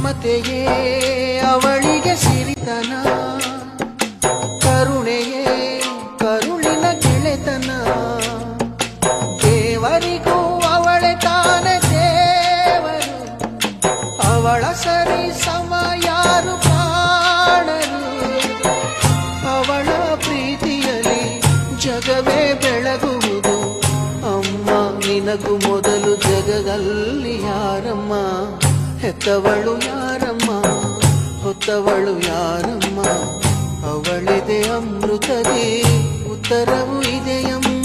ಮಮತೆಯೇ ಅವಳಿಗೆ ಸಿರಿತನ, ಕರುಣೆಯೇ ಕರುಳಿನ ಗೆಳೆತನ. ದೇವರಿಗೂ ಅವಳೆ ತಾನೆ ದೇವರು, ಅವಳ ಸರಿ ಸಮ ಯಾರು ಕಾಣರು. ಅವಳ ಪ್ರೀತಿಯಲ್ಲಿ ಜಗವೇ ಬೆಳಗುವುದು. ಅಮ್ಮ ನಿನಗೂ ಮೊದಲು ಜಗದಲ್ಲಿ ಯಾರಮ್ಮ, ಹೆತ್ತವಳು ಯಾರಮ್ಮ, ಹೊತ್ತವಳು ಯಾರಮ್ಮ. ಅವಳಿದೆ ಅಮೃತದಿ ಉತ್ತರವು ಇದೆಯಮ್ಮ.